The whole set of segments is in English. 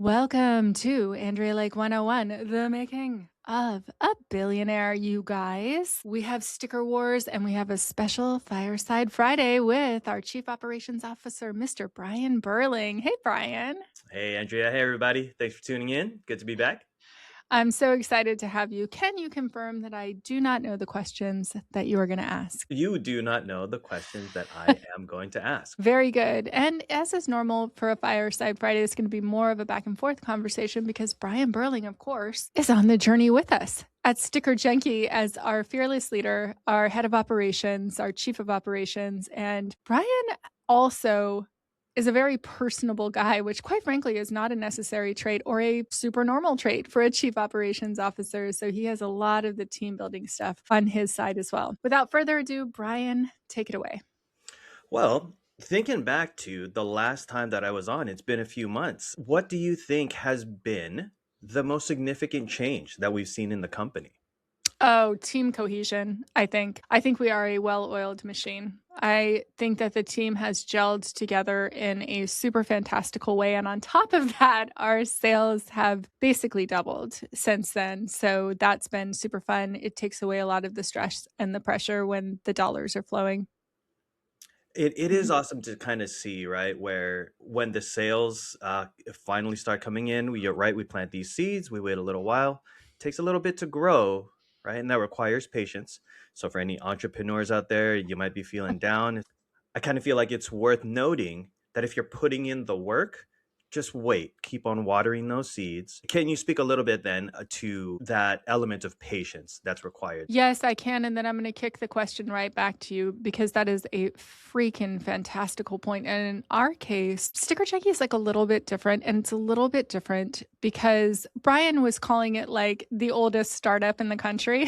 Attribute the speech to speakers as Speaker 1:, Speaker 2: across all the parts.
Speaker 1: Welcome to Andrea Lake 101, the making of a billionaire, you guys. We have sticker wars and we have a special Fireside Friday with our Chief Operations Officer, Mr. Brian Berling. Hey, Brian.
Speaker 2: Hey, Andrea. Hey, everybody. Thanks for tuning in. Good to be back.
Speaker 1: I'm so excited to have you. Can you confirm that I do not know the questions that you are going to ask?
Speaker 2: You do not know the questions that I am going to ask.
Speaker 1: Very good. And as is normal for a Fireside Friday, it's going to be more of a back and forth conversation because Brian Berling, of course, is on the journey with us at Sticker Junkie as our fearless leader, our head of operations, our chief of operations. And Brian also is a very personable guy, which quite frankly is not a necessary trait or a super normal trait for a chief operations officer. So he has a lot of the team building stuff on his side as well. Without further ado, Brian, take it away.
Speaker 2: Well, thinking back to the last time that I was on, it's been a few months. What do you think has been the most significant change that we've seen in the company?
Speaker 1: Oh, team cohesion, I think. I think we are a well-oiled machine. I think that the team has gelled together in a super fantastical way. And on top of that, our sales have basically doubled since then. So that's been super fun. It takes away a lot of the stress and the pressure when the dollars are flowing.
Speaker 2: It is awesome to kind of see, right, where when the sales finally start coming in, you're right, we plant these seeds, we wait a little while, it takes a little bit to grow, right, and that requires patience. So for any entrepreneurs out there, you might be feeling down. I kind of feel like it's worth noting that if you're putting in the work, just wait, keep on watering those seeds. Can you speak a little bit then to that element of patience that's required?
Speaker 1: Yes, I can. And then I'm going to kick the question right back to you because that is a freaking fantastical point. And in our case, Sticker Checking is like a little bit different. And it's a little bit different because Brian was calling it like the oldest startup in the country,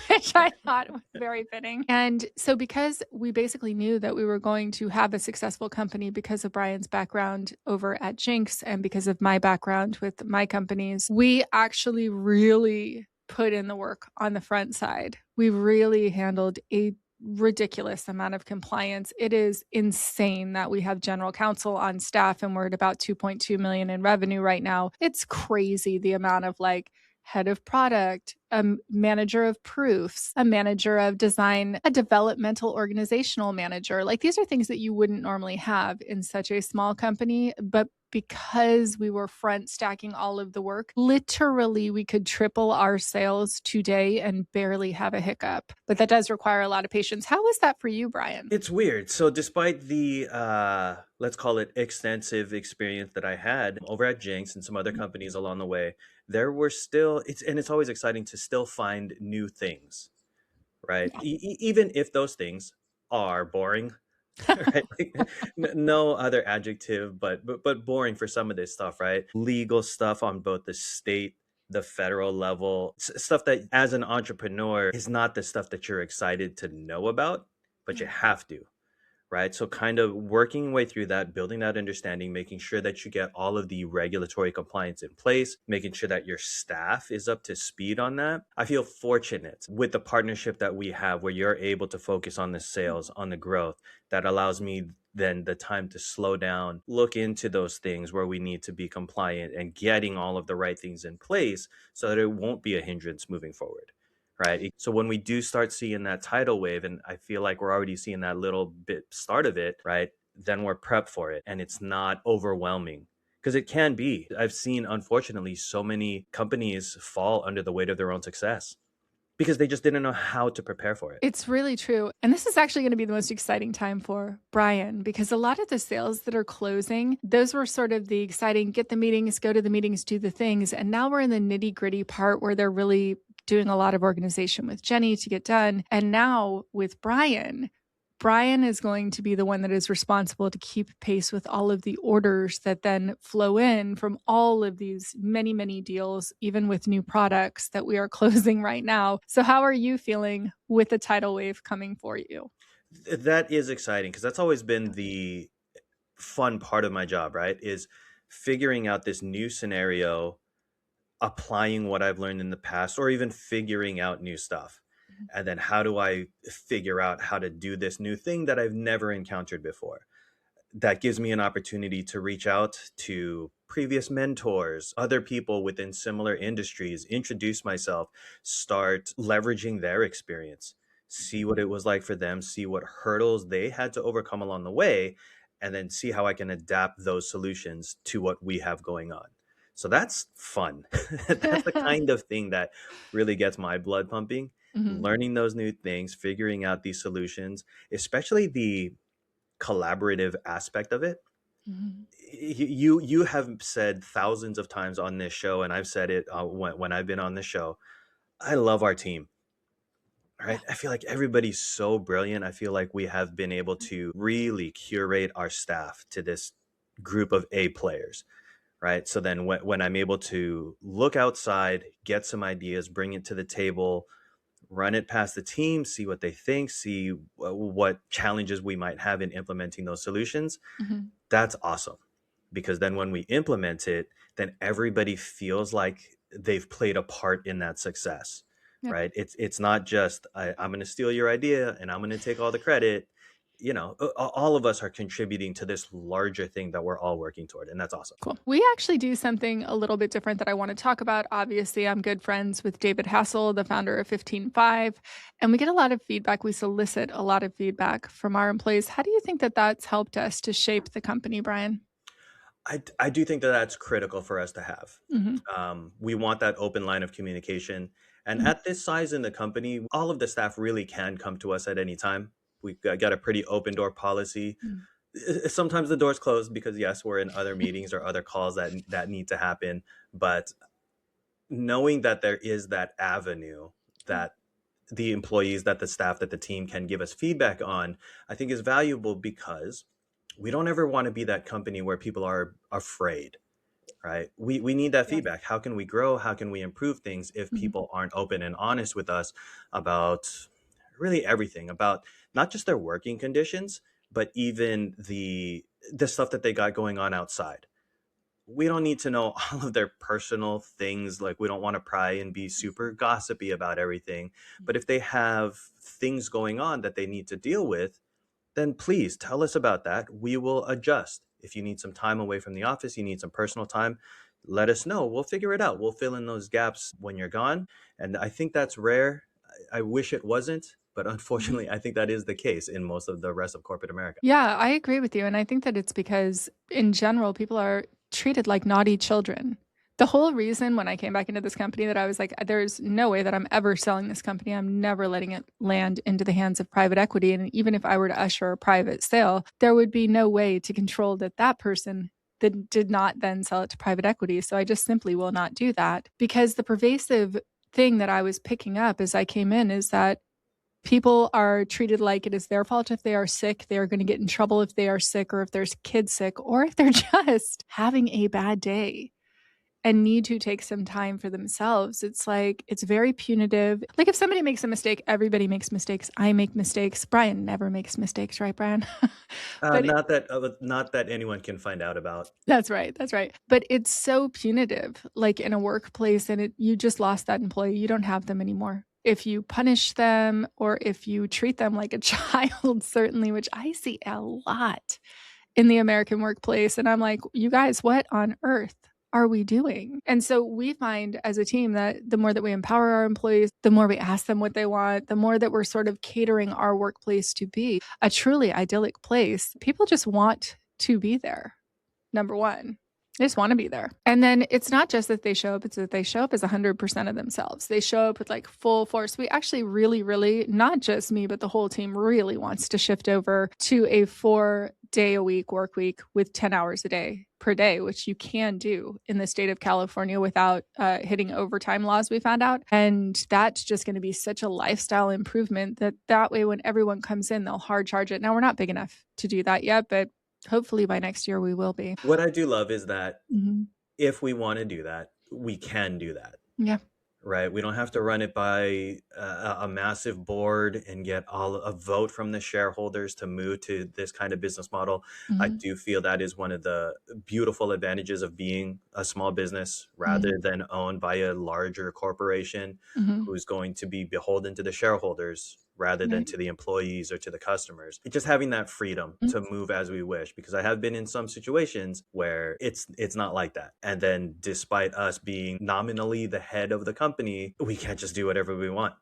Speaker 1: which I thought was very fitting. And so, because we basically knew that we were going to have a successful company because of Brian's background over at Jinx and because of my background with my companies, we actually really put in the work on the front side. We really handled a ridiculous amount of compliance. It is insane that we have general counsel on staff and we're at about 2.2 million in revenue right now. It's crazy the amount of like head of product, a manager of proofs, a manager of design, a developmental organizational manager. Like these are things that you wouldn't normally have in such a small company, but because we were front stacking all of the work, literally we could triple our sales today and barely have a hiccup. But that does require a lot of patience. How was that for you, Brian?
Speaker 2: It's weird. So despite the let's call it extensive experience that I had over at Jinx and some other companies along the way, there were still it's always exciting to still find new things, right?
Speaker 1: Yeah.
Speaker 2: Even if those things are boring, right? Like, no other adjective, but boring for some of this stuff, right? Legal stuff on both the state, the federal level, stuff that as an entrepreneur is not the stuff that you're excited to know about, but you have to, right? So kind of working your way through that, building that understanding, making sure that you get all of the regulatory compliance in place, making sure that your staff is up to speed on that. I feel fortunate with the partnership that we have where you're able to focus on the sales, on the growth that allows me then the time to slow down, look into those things where we need to be compliant and getting all of the right things in place so that it won't be a hindrance moving forward. Right. So when we do start seeing that tidal wave, and I feel like we're already seeing that little bit start of it, right? Then we're prepped for it and it's not overwhelming because it can be. I've seen, unfortunately, so many companies fall under the weight of their own success because they just didn't know how to prepare for it.
Speaker 1: It's really true. And this is actually going to be the most exciting time for Brian because a lot of the sales that are closing, those were sort of the exciting get the meetings, go to the meetings, do the things. And now we're in the nitty gritty part where they're really doing a lot of organization with Jenny to get done. And now with Brian, Brian is going to be the one that is responsible to keep pace with all of the orders that then flow in from all of these many, many deals, even with new products that we are closing right now. So, how are you feeling with the tidal wave coming for you?
Speaker 2: That is exciting because that's always been the fun part of my job, right? Is figuring out this new scenario, applying what I've learned in the past, or even figuring out new stuff. And then how do I figure out how to do this new thing that I've never encountered before? that gives me an opportunity to reach out to previous mentors, other people within similar industries, introduce myself, start leveraging their experience, see what it was like for them, see what hurdles they had to overcome along the way, and then see how I can adapt those solutions to what we have going on. So that's fun. That's the kind of thing that really gets my blood pumping.
Speaker 1: Mhm,
Speaker 2: Learning those new things, figuring out these solutions, especially the collaborative aspect of it.
Speaker 1: mhm.
Speaker 2: You have said thousands of times on this show, and I've said it when I've been on this show. I love our team.
Speaker 1: Yeah.
Speaker 2: Right. I feel like everybody's so brilliant. I feel like we have been able to really curate our staff to this group of A players. Right. So then when I'm able to look outside, get some ideas, bring it to the table, run it past the team, see what they think, see what challenges we might have in implementing those solutions,
Speaker 1: Mhm.
Speaker 2: that's awesome. Because then when we implement it, then everybody feels like they've played a part in that success,
Speaker 1: Yep.
Speaker 2: right? It's not just I'm going to steal your idea and I'm going to take all the credit. All of us are contributing to this larger thing that we're all working toward, and that's awesome.
Speaker 1: Cool. We actually do something a little bit different that I want to talk about. Obviously, I'm good friends with David Hassel, the founder of 15Five, and we get a lot of feedback. We solicit a lot of feedback from our employees. How do you think that that's helped us to shape the company, Brian?
Speaker 2: I do think that that's critical for us to have.
Speaker 1: Mhm,
Speaker 2: We want that open line of communication. And
Speaker 1: mhm,
Speaker 2: at this size in the company, all of the staff really can come to us at any time. We've got a pretty open door policy.
Speaker 1: mhm.
Speaker 2: Sometimes the door's closed because yes, we're in other meetings or other calls that need to happen. But knowing that there is that avenue
Speaker 1: Yeah.
Speaker 2: that the employees, that the staff, that the team can give us feedback on, I think is valuable because we don't ever want to be that company where people are afraid, right? We need that
Speaker 1: Yes.
Speaker 2: feedback. How can we grow? How can we improve things if
Speaker 1: Mhm,
Speaker 2: people aren't open and honest with us about really everything, about not just their working conditions, but even the stuff that they got going on outside. We don't need to know all of their personal things. Like, we don't want to pry and be super gossipy about everything. But if they have things going on that they need to deal with, then please tell us about that. We will adjust. If you need some time away from the office, you need some personal time, let us know. We'll figure it out. We'll fill in those gaps when you're gone. And I think that's rare. I wish it wasn't, but
Speaker 1: mhm.
Speaker 2: unfortunately, I think that is the case in most of the rest of corporate America.
Speaker 1: Yeah, I agree with you, and I think that it's because, in general, people are treated like naughty children. The whole reason when I came back into this company that I was like, "There's no way that I'm ever selling this company. I'm never letting it land into the hands of private equity, and even if I were to usher a private sale, there would be no way to control that person that did not then sell it to private equity, so I just simply will not do that." Because the pervasive thing that I was picking up as I came in is that people are treated like it is their fault if they are sick. They are going to get in trouble if they are sick, or if there's kids sick, or if they're just having a bad day and need to take some time for themselves. It's like, it's very punitive. Like, if somebody makes a mistake, everybody makes mistakes. I make mistakes. Brian never makes mistakes, right, Brian? But
Speaker 2: Not that anyone can find out about.
Speaker 1: that's right. That's right. But it's so punitive, like in a workplace, and you just lost that employee. You don't have them anymore. If you punish them or if you treat them like a child, certainly, which I see a lot in the American workplace. And I'm like, you guys, what on earth are we doing? And so we find as a team that the more that we empower our employees, the more we ask them what they want, the more that we're sort of catering our workplace to be a truly idyllic place. People just want to be there. Number one. They just want to be there. And then it's not just that they show up, it's that they show up as 100% of themselves. They show up with like full force. We actually really, really, not just me, but the whole team really wants to shift over to a 4-day a week work week with 10 hours a day per day, which you can do in the state of California without hitting overtime laws, we found out. And that's just going to be such a lifestyle improvement that way when everyone comes in, they'll hard charge it. Now, we're not big enough to do that yet, but hopefully by next year we will be.
Speaker 2: What I do love is that
Speaker 1: Mhm.
Speaker 2: if we want to do that, we can do that.
Speaker 1: Yeah.
Speaker 2: Right. We don't have to run it by a massive board and get all a vote from the shareholders to move to this kind of business model. I
Speaker 1: Mhm.
Speaker 2: do feel that is one of the beautiful advantages of being a small business
Speaker 1: Mhm.
Speaker 2: rather than owned by a larger corporation
Speaker 1: Mhm.
Speaker 2: who's going to be beholden to the shareholders. rather than
Speaker 1: Right.
Speaker 2: to the employees or to the customers. Just having that freedom
Speaker 1: Mm.
Speaker 2: to move as we wish, because I have been in some situations where it's not like that. And then despite us being nominally the head of the company, we can't just do whatever we want.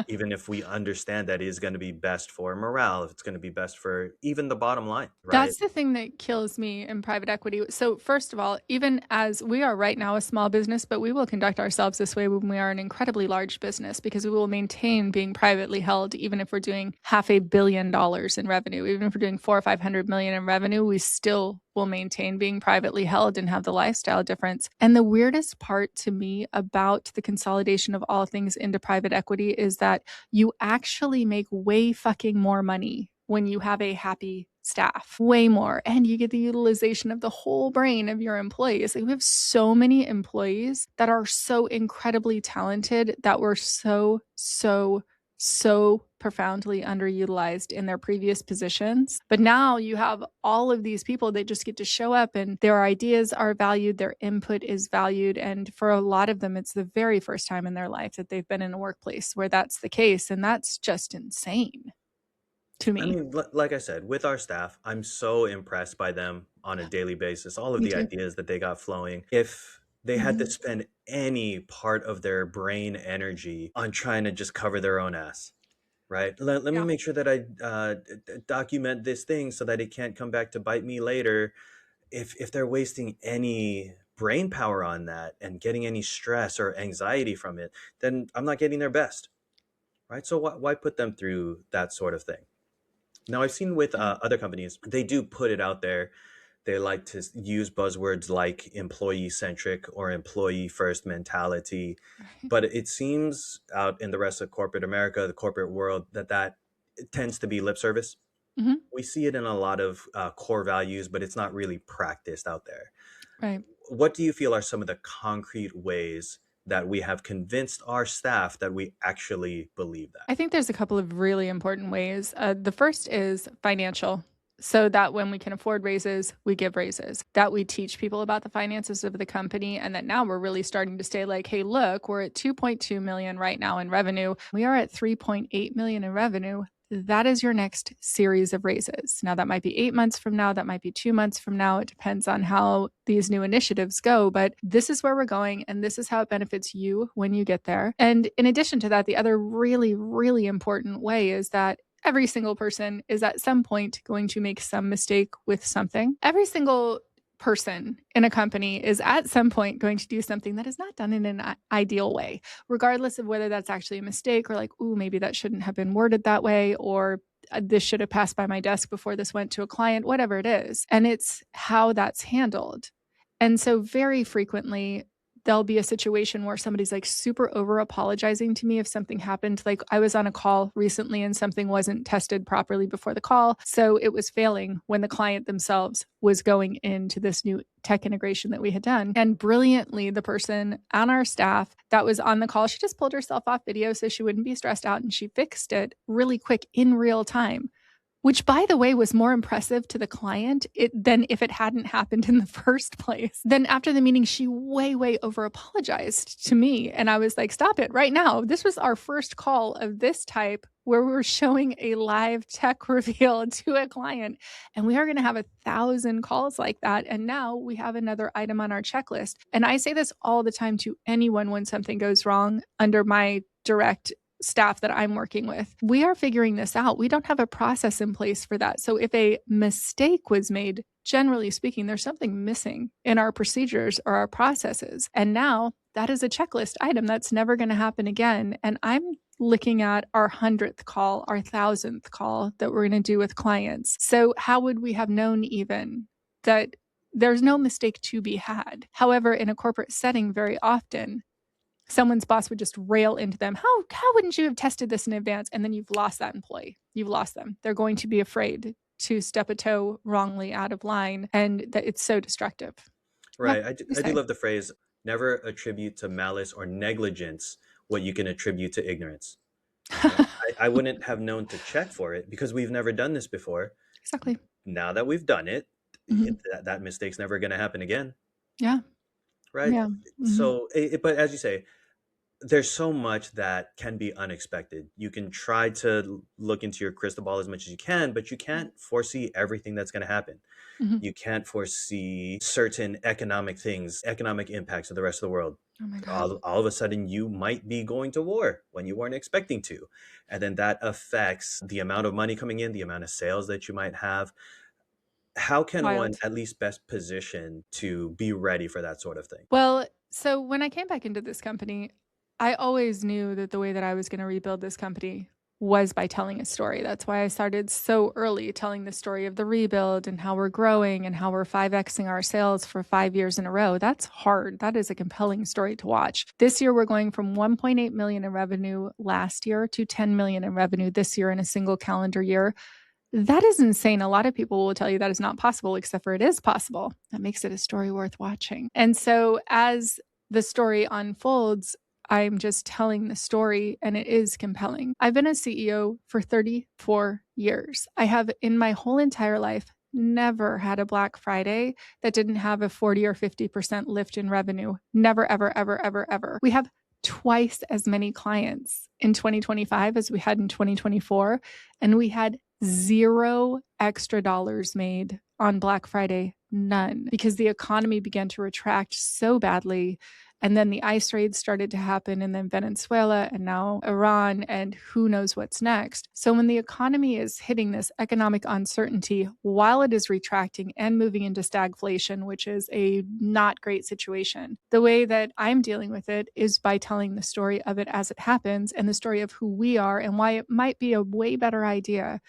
Speaker 2: Even if we understand that is going to be best for morale, if it's going to be best for even the bottom line, right?
Speaker 1: That's the thing that kills me in private equity. So, first of all, even as we are right now a small business, but we will conduct ourselves this way when we are an incredibly large business because we will maintain being privately held, even if we're doing $500 million in revenue, even if we're doing 400 or 500 million in revenue, we still will maintain being privately held and have the lifestyle difference. And the weirdest part to me about the consolidation of all things into private equity is that you actually make way fucking more money when you have a happy staff, way more. And you get the utilization of the whole brain of your employees. Like, we have so many employees that are so incredibly talented that were so profoundly underutilized in their previous positions. But now you have all of these people that just get to show up and their ideas are valued, their input is valued. And for a lot of them, it's the very first time in their life that they've been in a workplace where that's the case. And that's just insane to
Speaker 2: I
Speaker 1: me.
Speaker 2: mean, like I said, with our staff, I'm so impressed by them on a daily basis, all of
Speaker 1: Me
Speaker 2: the
Speaker 1: too.
Speaker 2: ideas that they got flowing. If they had to
Speaker 1: Mhm.
Speaker 2: spend any part of their brain energy on trying to just cover their own ass, right? Let me
Speaker 1: Yeah.
Speaker 2: make sure that I document this thing so that it can't come back to bite me later. If they're wasting any brain power on that and getting any stress or anxiety from it, then I'm not getting their best, right? So why put them through that sort of thing? Now, I've seen with
Speaker 1: Yeah.
Speaker 2: other companies, they do put it out there. They like to use buzzwords like employee centric or employee first mentality.
Speaker 1: Right.
Speaker 2: But it seems out in the rest of corporate America, the corporate world, that it tends to be lip service.
Speaker 1: Mhm.
Speaker 2: We see it in a lot of core values, but it's not really practiced out there.
Speaker 1: Right.
Speaker 2: What do you feel are some of the concrete ways that we have convinced our staff that we actually believe that?
Speaker 1: I think there's a couple of really important ways. The first is financial. So that when we can afford raises, we give raises. That we teach people about the finances of the company. And that now we're really starting to say, like, hey, look, we're at 2.2 million right now in revenue. We are at 3.8 million in revenue. That is your next series of raises. Now, that might be 8 months from now, that might be 2 months from now. It depends on how these new initiatives go, but this is where we're going, and this is how it benefits you when you get there. And in addition to that, the other really, really important way is that every single person is at some point going to make some mistake with something. Every single person in a company is at some point going to do something that is not done in an ideal way, regardless of whether that's actually a mistake or like, ooh, maybe that shouldn't have been worded that way, or this should have passed by my desk before this went to a client, whatever it is. And it's how that's handled. And so, very frequently, there'll be a situation where somebody's like super over apologizing to me if something happened. Like, I was on a call recently and something wasn't tested properly before the call. So it was failing when the client themselves was going into this new tech integration that we had done. And brilliantly, the person on our staff that was on the call, she just pulled herself off video so she wouldn't be stressed out and she fixed it really quick in real time, which, by the way, was more impressive to the client than if it hadn't happened in the first place. Then after the meeting, she way over apologized to me. And I was like, stop it right now. This was our first call of this type where we were showing a live tech reveal to a client. And we are going to have 1,000 calls like that. And now we have another item on our checklist. And I say this all the time to anyone when something goes wrong under my direct staff that I'm working with. We are figuring this out. We don't have a process in place for that. So if a mistake was made, generally speaking, there's something missing in our procedures or our processes. And now that is a checklist item that's never going to happen again. And I'm looking at our 100th call, our 1,000th call that we're going to do with clients. So how would we have known even that there's no mistake to be had? However, in a corporate setting, very often someone's boss would just rail into them. How wouldn't you have tested this in advance? And then you've lost that employee. You've lost them. They're going to be afraid to step a toe wrongly out of line. And that it's so destructive. Yeah,
Speaker 2: Right.
Speaker 1: you
Speaker 2: I do
Speaker 1: say.
Speaker 2: love the phrase never attribute to malice or negligence what you can attribute to ignorance. Right. I wouldn't have known to check for it because we've never done this before.
Speaker 1: Exactly.
Speaker 2: Now that we've done it,
Speaker 1: Hmm.
Speaker 2: that mistake's never going to happen again.
Speaker 1: Yeah.
Speaker 2: Right.
Speaker 1: Yeah. Hmm.
Speaker 2: So, but as you say, There's so much that can be unexpected. You can try to look into your crystal ball as much as you can, but you can't foresee everything that's going to happen.
Speaker 1: Mhm.
Speaker 2: You can't foresee certain economic things, economic impacts of the rest of the world.
Speaker 1: Oh my God.
Speaker 2: All of a sudden, you might be going to war when you weren't expecting to. And then that affects the amount of money coming in, the amount of sales that you might have. How can one
Speaker 1: Wild.
Speaker 2: at least best position to be ready for that sort of thing?
Speaker 1: Well, so when I came back into this company, I always knew that the way that I was going to rebuild this company was by telling a story. That's why I started so early telling the story of the rebuild and how we're growing and how we're 5Xing our sales for 5 years in a row. That's hard. That is a compelling story to watch. This year, we're going from 1.8 million in revenue last year to 10 million in revenue this year in a single calendar year. That is insane. A lot of people will tell you that is not possible, except for it is possible. That makes it a story worth watching. And so as the story unfolds, I'm just telling the story and it is compelling. I've been a CEO for 34 years. I have, in my whole entire life, never had a Black Friday that didn't have a 40 or 50% lift in revenue. Never, ever, ever, ever, ever. We have twice as many clients in 2025 as we had in 2024. And we had zero extra dollars made on Black Friday, none, because the economy began to retract so badly. And then the ice raids started to happen, and then Venezuela, and now Iran, and who knows what's next. So, when the economy is hitting this economic uncertainty while it is retracting and moving into stagflation, which is a not great situation, the way that I'm dealing with it is by telling the story of it as it happens and the story of who we are and why it might be a way better idea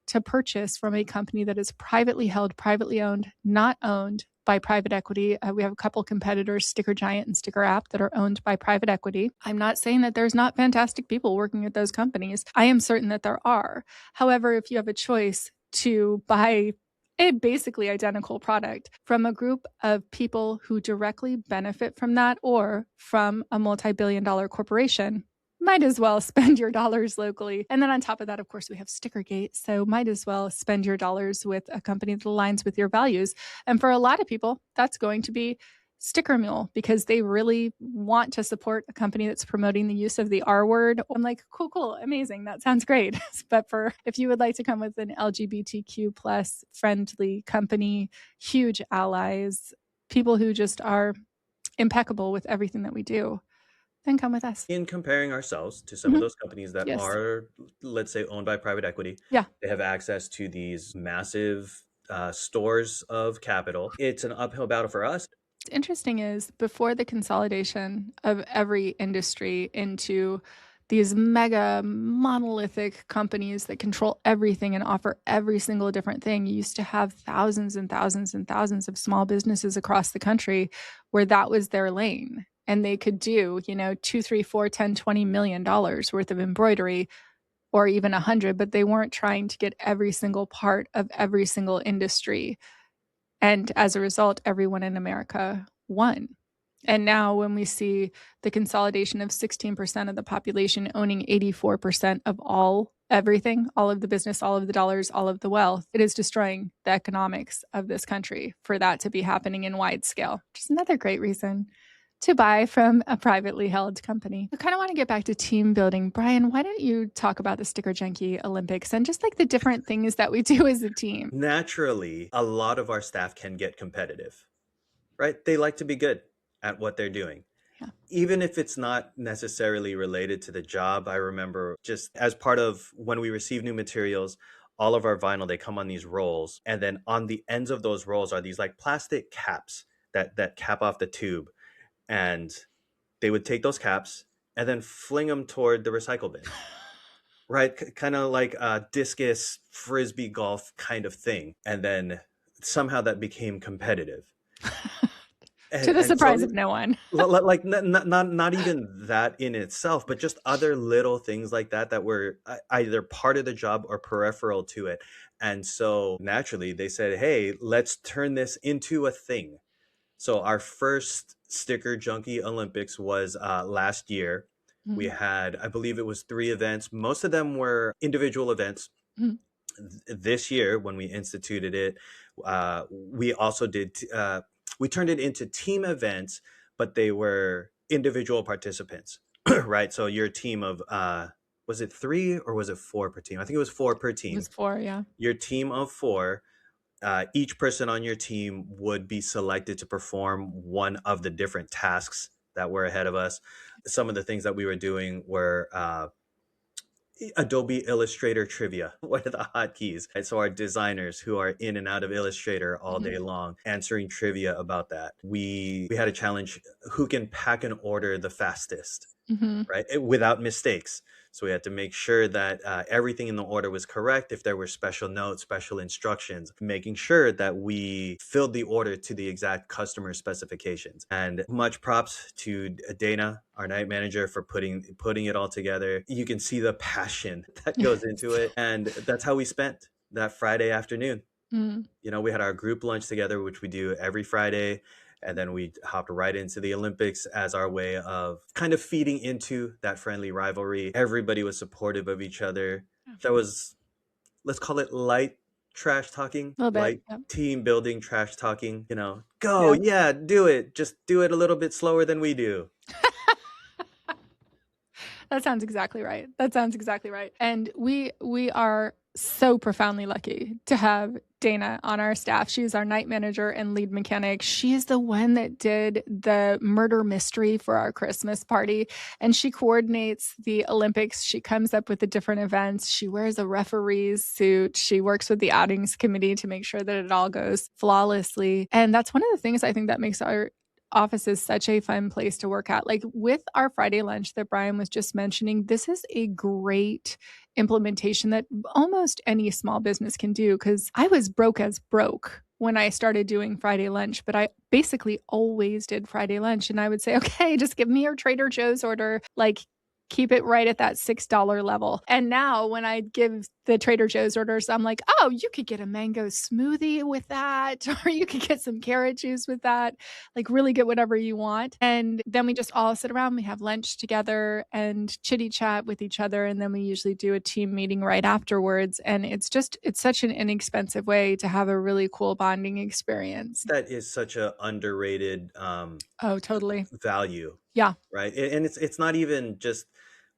Speaker 1: to purchase from a company that is privately held, privately owned, not owned by private equity. We have a couple competitors, Sticker Giant and Sticker App, that are owned by private equity. I'm not saying that there's not fantastic people working at those companies. I am certain that there are. However, if you have a choice to buy a basically identical product from a group of people who directly benefit from that or from a multi-billion-dollar corporation, might as well spend your dollars locally. And then on top of that, of course, we have Stickergate. So might as well spend your dollars with a company that aligns with your values. And for a lot of people, that's going to be Sticker Mule because they really want to support a company that's promoting the use of the R word. I'm like, cool, cool, amazing. That sounds great. But for if you would like to come with an LGBTQ plus friendly company, huge allies, people who just are impeccable with everything that we do, then come with us.
Speaker 2: In comparing ourselves to some of
Speaker 1: Mhm.
Speaker 2: those companies that
Speaker 1: Yes.
Speaker 2: are, let's say, owned by private equity,
Speaker 1: Yeah.
Speaker 2: they have access to these massive stores of capital. It's an uphill battle for us.
Speaker 1: What's interesting is before the consolidation of every industry into these mega monolithic companies that control everything and offer every single different thing, you used to have thousands and thousands and thousands of small businesses across the country where that was their lane. And they could do, two, three, four, 10, $20 million worth of embroidery or even 100, but they weren't trying to get every single part of every single industry. And as a result, everyone in America won. And now, when we see the consolidation of 16% of the population owning 84% of everything, all of the business, all of the dollars, all of the wealth, it is destroying the economics of this country for that to be happening in wide scale, which is another great reason to buy from a privately held company. I kind of want to get back to team building. Brian, why don't you talk about the Sticker Junkie Olympics and just like the different things that we do as a team?
Speaker 2: Naturally, a lot of our staff can get competitive, right? They like to be good at what they're doing.
Speaker 1: Yeah.
Speaker 2: Even if it's not necessarily related to the job, I remember just as part of when we receive new materials, all of our vinyl, they come on these rolls. And then on the ends of those rolls are these like plastic caps that cap off the tube. And they would take those caps and then fling them toward the recycle bin, right? Kind of like a discus frisbee golf kind of thing. And then somehow that became competitive.
Speaker 1: To the
Speaker 2: And so
Speaker 1: surprise of no one.
Speaker 2: like not even that in itself, but just other little things like that that were either part of the job or peripheral to it. And so naturally they said, hey, let's turn this into a thing. So our first Sticker Junkie Olympics was last year. We
Speaker 1: Mhm.
Speaker 2: had, I believe it was 3 events. Most of them were individual events.
Speaker 1: Mhm.
Speaker 2: This year, when we instituted it, we also did, we turned it into team events, but they were individual participants. right? So you're a team of was it 3 or was it 4 per team? I think it was 4 per
Speaker 1: It was
Speaker 2: team.
Speaker 1: 4, yeah.
Speaker 2: Your team of 4, each person on your team would be selected to perform one of the different tasks that were ahead of us. Some of the things that we were doing were Adobe Illustrator trivia. What are the hotkeys? And so our designers who are in and out of Illustrator all
Speaker 1: Mhm.
Speaker 2: day long answering trivia about that. We had a challenge, who can pack an order the fastest,
Speaker 1: Mhm.
Speaker 2: right? Without mistakes. So we had to make sure that everything in the order was correct. If there were special notes, special instructions, making sure that we filled the order to the exact customer specifications. And much props to Dana, our night manager, for putting it all together. You can see the passion that goes into it, and that's how we spent that Friday afternoon.
Speaker 1: Mm.
Speaker 2: We had our group lunch together, which we do every Friday. And then we hopped right into the Olympics as our way of kind of feeding into that friendly rivalry. Everybody was supportive of each other.
Speaker 1: Yeah.
Speaker 2: There was, let's call it light trash talking,
Speaker 1: A little bit,
Speaker 2: light
Speaker 1: yep.
Speaker 2: team building trash talking. Go,
Speaker 1: Yeah.
Speaker 2: yeah, do it. Just do it a little bit slower than we do.
Speaker 1: That sounds exactly right. That sounds exactly right. And we are so profoundly lucky to have Dana on our staff. She's our night manager and lead mechanic. She's the one that did the murder mystery for our Christmas party, and she coordinates the Olympics. She comes up with the different events. She wears a referee's suit. She works with the outings committee to make sure that it all goes flawlessly. And that's one of the things I think that makes our office is such a fun place to work at. Like with our Friday lunch that Brian was just mentioning, this is a great implementation that almost any small business can do, because I was broke as broke when I started doing Friday lunch, but I basically always did Friday lunch. And I would say, okay, just give me your Trader Joe's order. Like, keep it right at that $6 level. And now when I give the Trader Joe's orders, I'm like, oh, you could get a mango smoothie with that, or you could get some carrot juice with that. Like, really get whatever you want. And then we just all sit around, we have lunch together and chitty chat with each other. And then we usually do a team meeting right afterwards. And it's such an inexpensive way to have a really cool bonding experience.
Speaker 2: That is such a underrated
Speaker 1: Oh, totally.
Speaker 2: value,
Speaker 1: Yeah.
Speaker 2: right? And it's not even just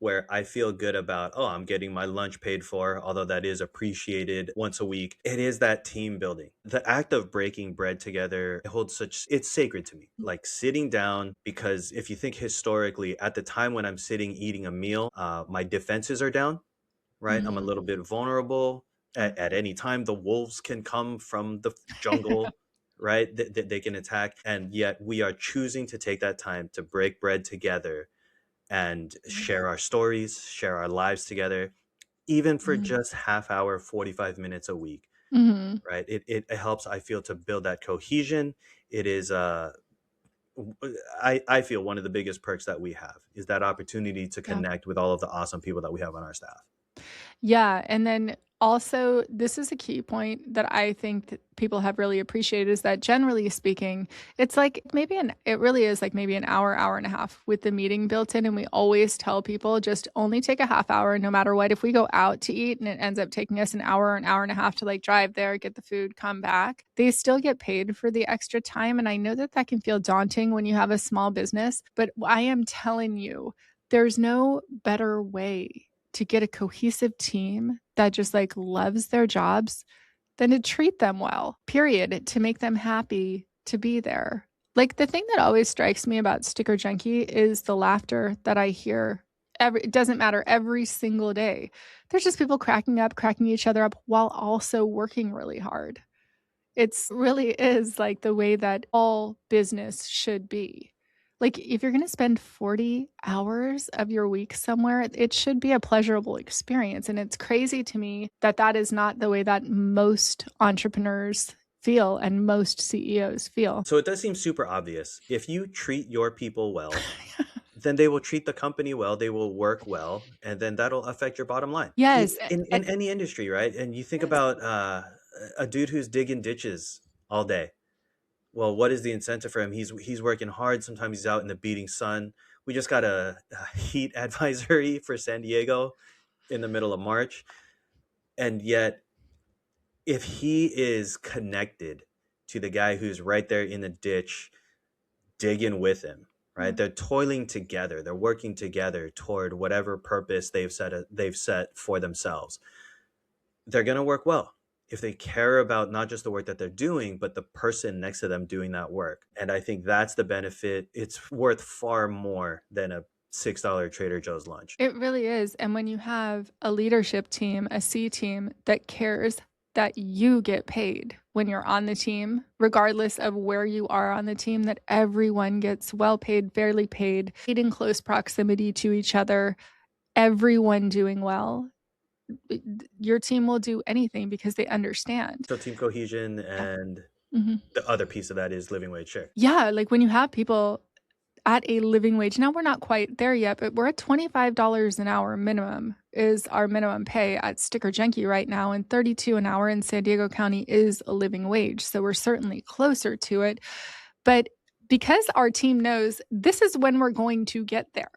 Speaker 2: where I feel good about, oh, I'm getting my lunch paid for, although that is appreciated once a week. It is that team building. The act of breaking bread together holds it's sacred to me. Like sitting down, because if you think historically, at the time when I'm sitting eating a meal, my defenses are down, right? I'm a
Speaker 1: Mhm.
Speaker 2: little bit vulnerable.
Speaker 1: Yeah.
Speaker 2: At any time, the wolves can come from the jungle, right? They can attack. And yet we are choosing to take that time to break bread together and share our stories, share our lives together, even for
Speaker 1: Mhm.
Speaker 2: just half hour, 45 minutes a week,
Speaker 1: Mhm.
Speaker 2: right? It helps, I feel, to build that cohesion. It is, I feel one of the biggest perks that we have is that opportunity to
Speaker 1: Yeah.
Speaker 2: connect with all of the awesome people that we have on our staff.
Speaker 1: Yeah, and then also, this is a key point that I think that people have really appreciated, is that generally speaking, it's like it really is like maybe an hour, hour and a half with the meeting built in. And we always tell people just only take a half hour no matter what. If we go out to eat and it ends up taking us an hour and a half to like drive there, get the food, come back, they still get paid for the extra time. And I know that that can feel daunting when you have a small business, but I am telling you, there's no better way to get a cohesive team that just like loves their jobs than to treat them well, period, to make them happy to be there. Like the thing that always strikes me about Sticker Junkie is the laughter that I hear. It doesn't matter, every single day. There's just people cracking up, cracking each other up while also working really hard. It's really is like the way that all business should be. Like, if you're gonna spend 40 hours of your week somewhere, it should be a pleasurable experience, and it's crazy to me that that is not the way that most entrepreneurs feel and most CEOs feel.
Speaker 2: So it does seem super obvious. If you treat your people well, then they will treat the company well, they will work well, and then that'll affect your bottom line.
Speaker 1: Yes,
Speaker 2: In any industry, right? And you think
Speaker 1: yes.
Speaker 2: about a dude who's digging ditches all day. Well, what is the incentive for him? He's working hard. Sometimes he's out in the beating sun. We just got a heat advisory for San Diego in the middle of March, and yet if he is connected to the guy who's right there in the ditch digging with him, right? They're toiling together. They're working together toward whatever purpose they've set for themselves. They're going to work well if they care about not just the work that they're doing, but the person next to them doing that work. And I think that's the benefit. It's worth far more than a $6 Trader Joe's lunch.
Speaker 1: It really is. And when you have a leadership team, a C team that cares that you get paid when you're on the team, regardless of where you are on the team, that everyone gets well paid, fairly paid in close proximity to each other, everyone doing well, your team will do anything because they understand.
Speaker 2: So team cohesion and the other piece of that is living wage share.
Speaker 1: Yeah, like when you have people at a living wage. Now we're not quite there yet, but we're at $25 an hour minimum is our minimum pay at Sticker Junkie right now, and $32 an hour in San Diego County is a living wage. So we're certainly closer to it. But because our team knows this is when we're going to get there.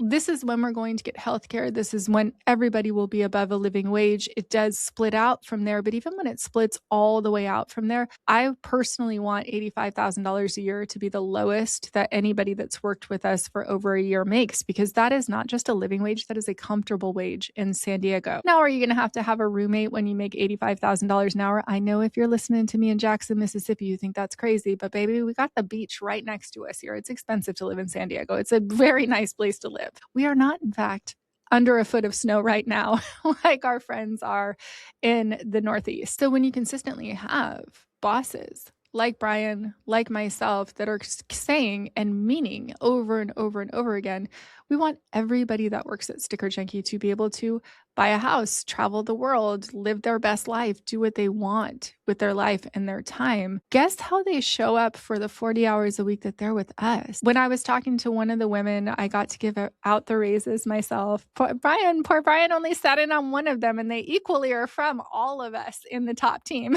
Speaker 1: This is when we're going to get healthcare. This is when everybody will be above a living wage. It does split out from there, but even when it splits all the way out from there, I personally want $85,000 a year to be the lowest that anybody that's worked with us for over a year makes, because that is not just a living wage, that is a comfortable wage in San Diego. Now, are you going to have a roommate when you make $85,000 an hour? I know if you're listening to me in Jackson, Mississippi, you think that's crazy, but baby, we got the beach right next to us here. It's expensive to live in San Diego. It's a very nice place to live. We are not, in fact, under a foot of snow right now, like our friends are in the Northeast. So when you consistently have bosses like Brian, like myself, that are saying and meaning over and over and over again, we want everybody that works at Sticker Junkie to be able to buy a house, travel the world, live their best life, do what they want with their life and their time. Guess how they show up for the 40 hours a week that they're with us? When I was talking to one of the women, I got to give out the raises myself. Poor Brian only sat in on one of them, and they equally are from all of us in the top team.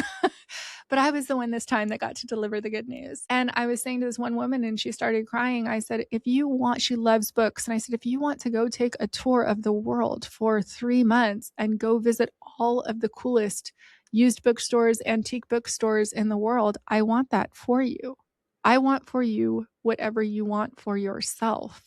Speaker 1: But I was the one this time that got to deliver the good news. And I was saying to this one woman, and she started crying. I said, if you want, she loves books. And I said, if you want to go take a tour of the world for 3 months and go visit all of the coolest used bookstores, antique bookstores in the world, I want that for you. I want for you whatever you want for yourself.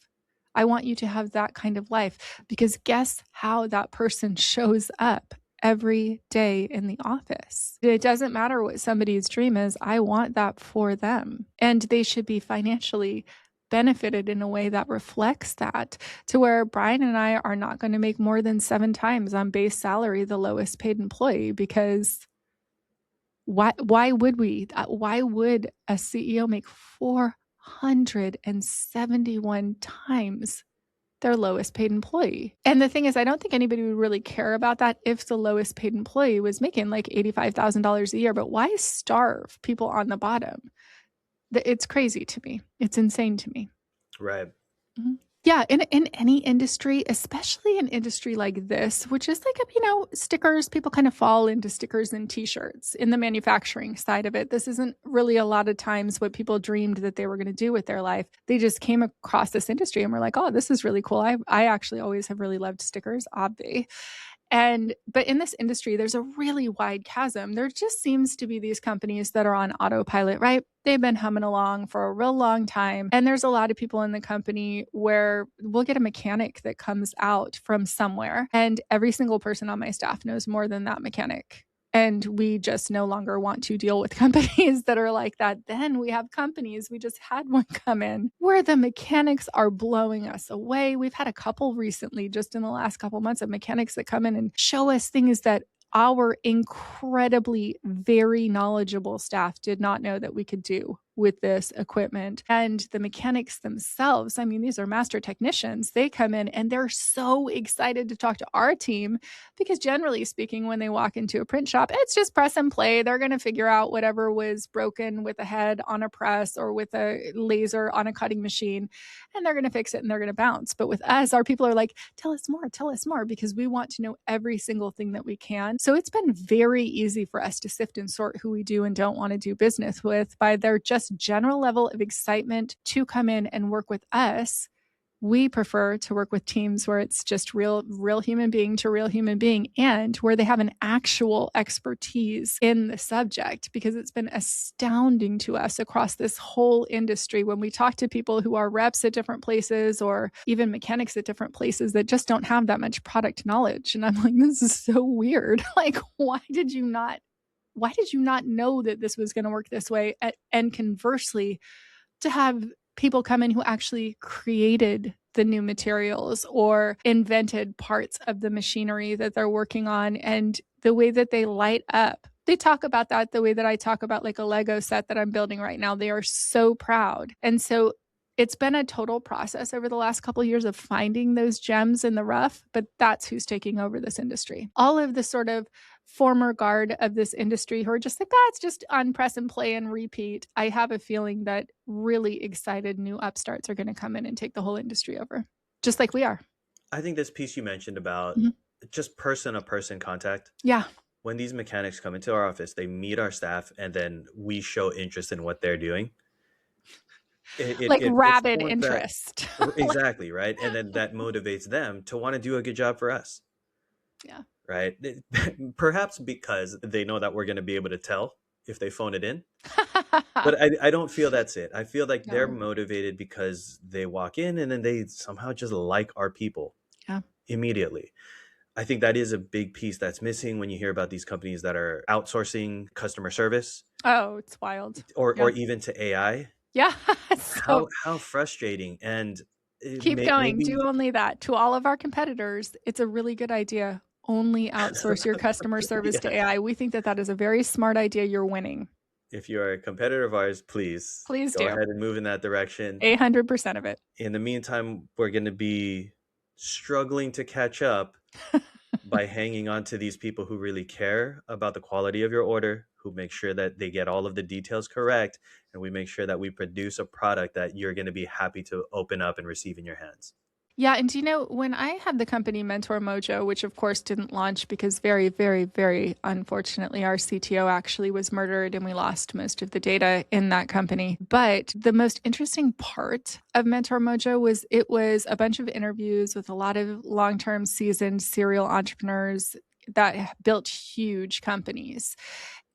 Speaker 1: I want you to have that kind of life, because guess how that person shows up every day in the office. It doesn't matter what somebody's dream is. I want that for them. And they should be financially benefited in a way that reflects that, to where Brian and I are not going to make more than 7 times on base salary the lowest paid employee, because why would we? Why would a CEO make 471 times their lowest paid employee? And the thing is, I don't think anybody would really care about that if the lowest paid employee was making like $85,000 a year. But why starve people on the bottom? It's crazy to me. It's insane to me.
Speaker 2: Right.
Speaker 1: Mm-hmm. Yeah, in any industry, especially an industry like this, which is like, stickers, people kind of fall into stickers and t-shirts in the manufacturing side of it. This isn't really a lot of times what people dreamed that they were going to do with their life. They just came across this industry and were like, oh, this is really cool. I actually always have really loved stickers, obvi. But in this industry, there's a really wide chasm. There just seems to be these companies that are on autopilot, right? They've been humming along for a real long time. And there's a lot of people in the company where we'll get a mechanic that comes out from somewhere, and every single person on my staff knows more than that mechanic. And we just no longer want to deal with companies that are like that. Then we have companies, we just had one come in where the mechanics are blowing us away. We've had a couple recently, just in the last couple months, of mechanics that come in and show us things that our incredibly, very knowledgeable staff did not know that we could do with this equipment. And the mechanics themselves, I mean, these are master technicians. They come in and they're so excited to talk to our team, because generally speaking, when they walk into a print shop, it's just press and play. They're going to figure out whatever was broken with a head on a press or with a laser on a cutting machine, and they're going to fix it and they're going to bounce. But with us, our people are like, tell us more, because we want to know every single thing that we can. So it's been very easy for us to sift and sort who we do and don't want to do business with by their just general level of excitement to come in and work with us, We prefer to work with teams where it's just real human being to real human being, and where they have an actual expertise in the subject, because it's been astounding to us across this whole industry when we talk to people who are reps at different places or even mechanics at different places that just don't have that much product knowledge. And I'm like, this is so weird. Like, why did you not know that this was going to work this way? And conversely, to have people come in who actually created the new materials or invented parts of the machinery that they're working on, and the way that they light up. They talk about that the way that I talk about like a Lego set that I'm building right now. They are so proud. And so it's been a total process over the last couple of years of finding those gems in the rough, but that's who's taking over this industry. All of the sort of former guard of this industry who are just like, it's just on press and play and repeat. I have a feeling that really excited new upstarts are going to come in and take the whole industry over, just like we are.
Speaker 2: I think this piece you mentioned about just person-to-person contact.
Speaker 1: Yeah.
Speaker 2: When these mechanics come into our office, they meet our staff, and then we show interest in what they're doing.
Speaker 1: Like rabid
Speaker 2: forms
Speaker 1: interest.
Speaker 2: Exactly, right? And then that motivates them to want to do a good job for us.
Speaker 1: Yeah.
Speaker 2: Right? Perhaps because they know that we're going to be able to tell if they phone it in. But I don't feel that's it. I feel like they're motivated because they walk in and then they somehow just like our people immediately. I think that is a big piece that's missing when you hear about these companies that are outsourcing customer service.
Speaker 1: Oh, it's wild.
Speaker 2: Or even to AI.
Speaker 1: Yeah.
Speaker 2: How frustrating. And
Speaker 1: keep going. Do only that. To all of our competitors, it's a really good idea. Only outsource your customer service to AI. We think that is a very smart idea. You're winning.
Speaker 2: If you're a competitor of ours, please go ahead and move in that direction.
Speaker 1: 100% of it.
Speaker 2: In the meantime, we're going to be struggling to catch up by hanging on to these people who really care about the quality of your order, who make sure that they get all of the details correct, and we make sure that we produce a product that you're going to be happy to open up and receive in your hands.
Speaker 1: Yeah. And when I had the company Mentor Mojo, which of course didn't launch because very, very, very unfortunately, our CTO actually was murdered and we lost most of the data in that company. But the most interesting part of Mentor Mojo was it was a bunch of interviews with a lot of long-term seasoned serial entrepreneurs that built huge companies.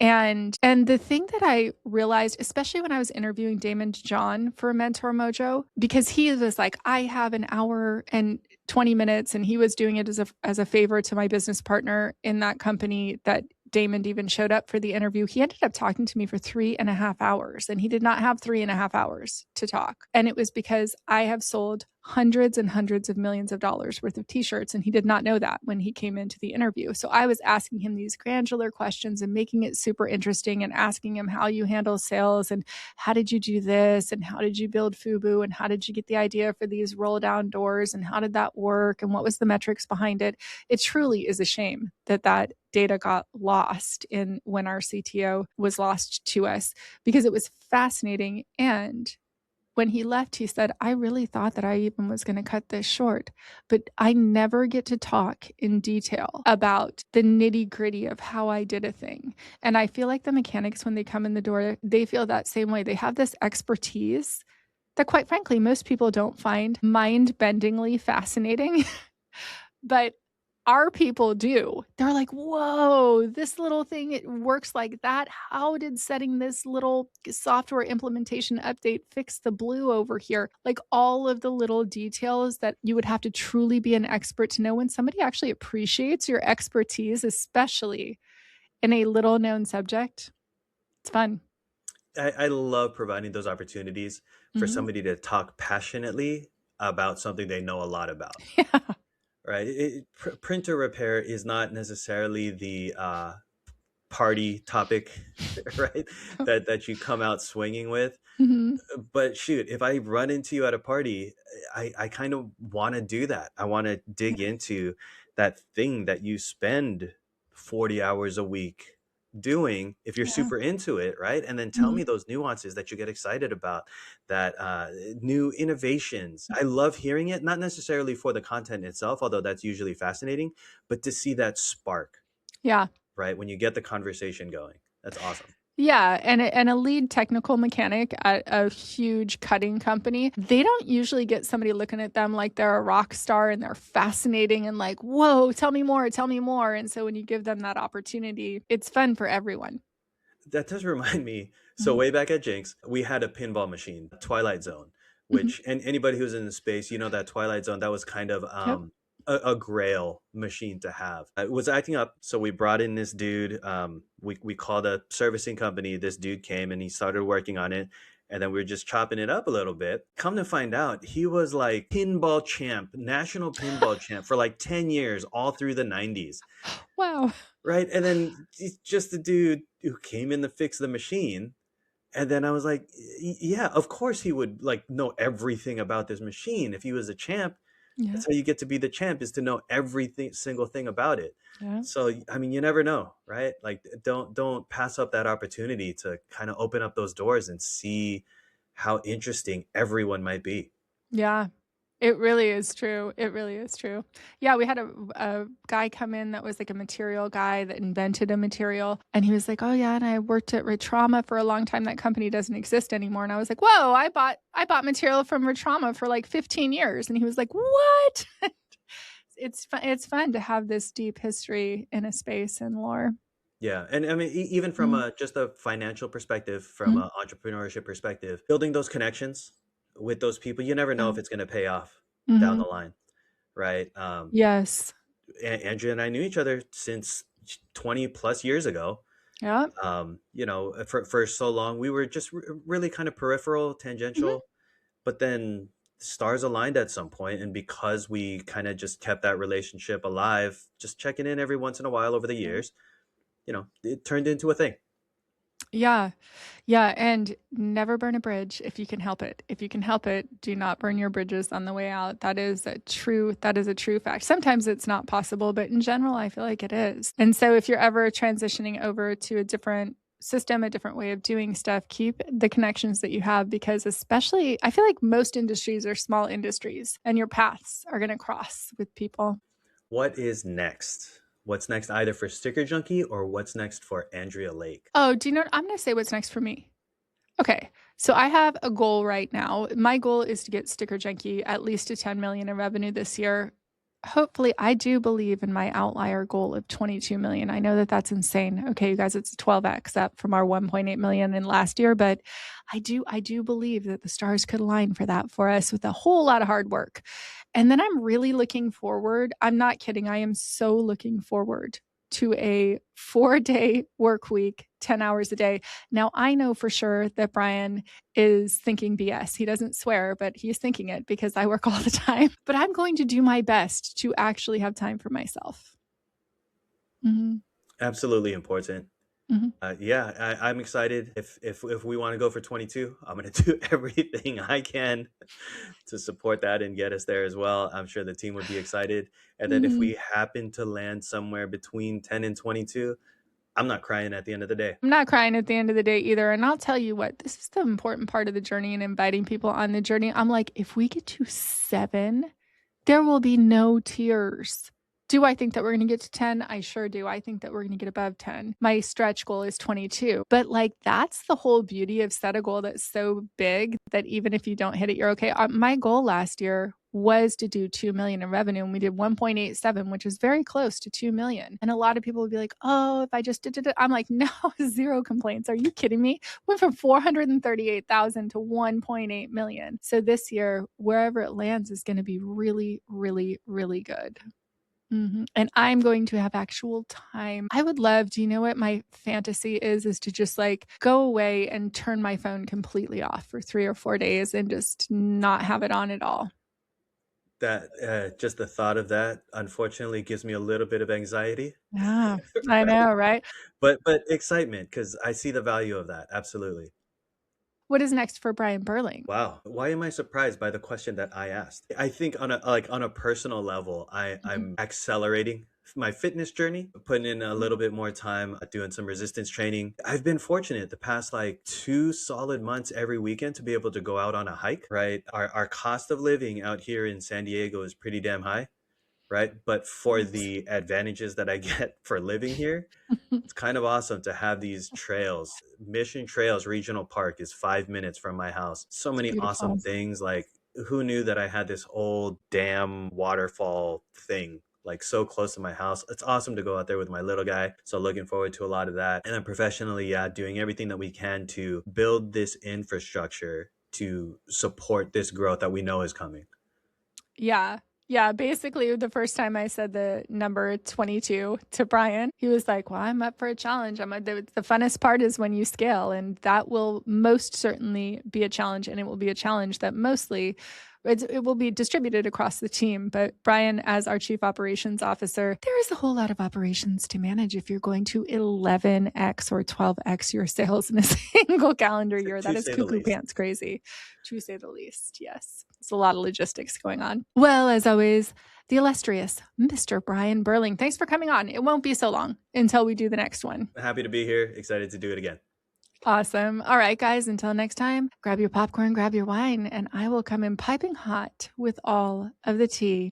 Speaker 1: And the thing that I realized, especially when I was interviewing Damon John for Mentor Mojo, because he was like, I have an hour and 20 minutes, and he was doing it as a favor to my business partner in that company that Damon even showed up for the interview. He ended up talking to me for 3.5 hours, and he did not have 3.5 hours to talk. And it was because I have sold hundreds and hundreds of millions of dollars worth of t-shirts, and he did not know that when he came into the interview. So I was asking him these granular questions and making it super interesting, and asking him how you handle sales, and how did you do this, and how did you build FUBU, and how did you get the idea for these roll down doors, and how did that work, and what was the metrics behind it. It truly is a shame that data got lost when our CTO was lost to us, because it was fascinating. And when he left, he said, I really thought that I even was going to cut this short, but I never get to talk in detail about the nitty gritty of how I did a thing. And I feel like the mechanics, when they come in the door, they feel that same way. They have this expertise that, quite frankly, most people don't find mind-bendingly fascinating, but our people do. They're like, whoa, this little thing, it works like that. How did setting this little software implementation update fix the blue over here? Like all of the little details that you would have to truly be an expert to know. When somebody actually appreciates your expertise, especially in a little known subject, it's fun.
Speaker 2: I love providing those opportunities for somebody to talk passionately about something they know a lot about.
Speaker 1: Yeah.
Speaker 2: Right. Printer repair is not necessarily the party topic, right? that you come out swinging with. But shoot, if I run into you at a party, I kind of want to do that. I want to dig into that thing that you spend 40 hours a week doing, if you're super into it, right? And then tell me those nuances that you get excited about, that new innovations. I love hearing it, not necessarily for the content itself, although that's usually fascinating, but to see that spark.
Speaker 1: Yeah.
Speaker 2: Right? When you get the conversation going. That's awesome.
Speaker 1: Yeah, and a lead technical mechanic at a huge cutting company, they don't usually get somebody looking at them like they're a rock star and they're fascinating and like, whoa, tell me more, tell me more. And so when you give them that opportunity, it's fun for everyone.
Speaker 2: That does remind me. So
Speaker 1: Mhm.
Speaker 2: way back at Jinx, we had a pinball machine, Twilight Zone,
Speaker 1: Mhm.
Speaker 2: which and anybody who's in the space, you know that Twilight Zone, that was kind of
Speaker 1: Yep.
Speaker 2: a grail machine to have. It was acting up, so we brought in this dude. We called a servicing company. This dude came and he started working on it. And then we were just chopping it up a little bit. Come to find out, he was like pinball champ, national pinball champ for like 10 years, all through the 90s.
Speaker 1: Wow.
Speaker 2: Right. And then he's just a dude who came in to fix the machine. And then I was like, yeah, of course he would like know everything about this machine. If he was a champ,
Speaker 1: Yeah.
Speaker 2: that's how you get to be the champ, is to know everything, single thing about it.
Speaker 1: Yeah.
Speaker 2: So, I mean, you never know, right? Like, don't pass up that opportunity to kind of open up those doors and see how interesting everyone might be.
Speaker 1: Yeah. It really is true. It really is true. Yeah, we had a guy come in that was like a material guy that invented a material. And he was like, oh yeah, and I worked at Retrauma for a long time. That company doesn't exist anymore. And I was like, whoa, I bought material from Retrauma for like 15 years. And he was like, what? It's fun to have this deep history in a space and lore.
Speaker 2: Yeah, and I mean, even from
Speaker 1: Mhm.
Speaker 2: a just a financial perspective, from
Speaker 1: Mhm.
Speaker 2: a entrepreneurship perspective, building those connections with those people, you never know
Speaker 1: Yeah.
Speaker 2: if it's going to pay off down
Speaker 1: Mhm.
Speaker 2: the line, right?
Speaker 1: Yes.
Speaker 2: Andrea and I knew each other since 20 plus years ago.
Speaker 1: Yeah.
Speaker 2: You know, for so long, we were just really kind of peripheral,
Speaker 1: Mhm.
Speaker 2: tangential, but then stars aligned at some point, and because we kind of just kept that relationship alive, just checking in every once in a while over the
Speaker 1: Yeah.
Speaker 2: years, you know, it turned into a thing.
Speaker 1: Yeah. Yeah, and never burn a bridge if you can help it. If you can help it, do not burn your bridges on the way out. That is a true fact. Sometimes it's not possible, but in general, I feel like it is. And so if you're ever transitioning over to a different system, a different way of doing stuff, keep the connections that you have because especially I feel like most industries are small industries and your paths are going to cross with people.
Speaker 2: What is next? What's next either for Sticker Junkie or what's next for Andrea Lake?
Speaker 1: Oh, do you know I'm going to say what's next for me. Okay. So I have a goal right now. My goal is to get Sticker Junkie at least to 10 million in revenue this year. Hopefully, I do believe in my outlier goal of 22 million. I know that that's insane. Okay, you guys, it's 12x up from our 1.8 million in last year, but I do believe that the stars could align for that for us with a whole lot of hard work. And then I'm really looking forward. I'm not kidding. I am so looking forward to a 4-day work week, 10 hours a day. Now, I know for sure that Brian is thinking BS. He doesn't swear, but he's thinking it because I work all the time. But I'm going to do my best to actually have time for myself. Mhm.
Speaker 2: Absolutely important.
Speaker 1: Mhm.
Speaker 2: Yeah, I'm excited. If we want to go for 22, I'm going to do everything I can to support that and get us there as well. I'm sure the team would be excited. And then if
Speaker 1: Mhm.
Speaker 2: we happen to land somewhere between 10 and 22, I'm not crying at the end of the day.
Speaker 1: I'm not crying at the end of the day either. And I'll tell you what, this is the important part of the journey and inviting people on the journey. I'm like, if we get to 7, there will be no tears. Do I think that we're going to get to 10? I sure do. I think that we're going to get above 10. My stretch goal is 22. But like that's the whole beauty of set a goal that's so big that even if you don't hit it, you're okay. My goal last year was to do 2 million in revenue and we did 1.87, which is very close to 2 million. And a lot of people would be like, "Oh, if I just did it." I'm like, "No, zero complaints. Are you kidding me? Went from 438,000 to 1.8 million." So this year, wherever it lands is going to be really, really, really good. And I'm going to have actual time. I would love, do you know what my fantasy is to just like go away and turn my phone completely off for 3 or 4 days and just not have it on at all.
Speaker 2: That just the thought of that unfortunately gives me a little bit of anxiety.
Speaker 1: Yeah, I
Speaker 2: Right.
Speaker 1: know, right?
Speaker 2: But excitement, because I see the value of that. Absolutely.
Speaker 1: What is next for Brian Berling?
Speaker 2: Wow. Why am I surprised by the question that I asked? I think on a like on a personal level,
Speaker 1: Mhm,
Speaker 2: I'm accelerating my fitness journey, putting in a
Speaker 1: mhm.
Speaker 2: little bit more time doing some resistance training. I've been fortunate the past like 2 solid months every weekend to be able to go out on a hike, right? Our cost of living out here in San Diego is pretty damn high. right? But for
Speaker 1: Yes.
Speaker 2: the advantages that I get for living here, it's kind of awesome to have these trails. Mission Trails Regional Park is 5 minutes from my house. So
Speaker 1: It's
Speaker 2: many awesome
Speaker 1: beautiful.
Speaker 2: things. Like, who knew that I had this old dam waterfall thing like so close to my house? It's awesome to go out there with my little guy. So looking forward to a lot of that. And then professionally, yeah, doing everything that we can to build this infrastructure to support this growth that we know is coming.
Speaker 1: Yeah. Yeah, basically the first time I said the number 22 to Brian, he was like, "Well, I'm up for a challenge. The funnest part is when you scale, and that will most certainly be a challenge, and it will be a challenge that mostly it will be distributed across the team. But Brian, as our chief operations officer, there is a whole lot of operations to manage if you're going to 11x or 12x your sales in a single calendar year.
Speaker 2: To
Speaker 1: That is
Speaker 2: say the
Speaker 1: cuckoo
Speaker 2: least.
Speaker 1: pants crazy, to say the least. Yes, it's a lot of logistics going on. Well, as always, the illustrious Mr. Brian Berling. Thanks for coming on. It won't be so long until we do the next one.
Speaker 2: Happy to be here. Excited to do it again.
Speaker 1: Awesome. All right, guys, until next time, grab your popcorn, grab your wine, and I will come in piping hot with all of the tea.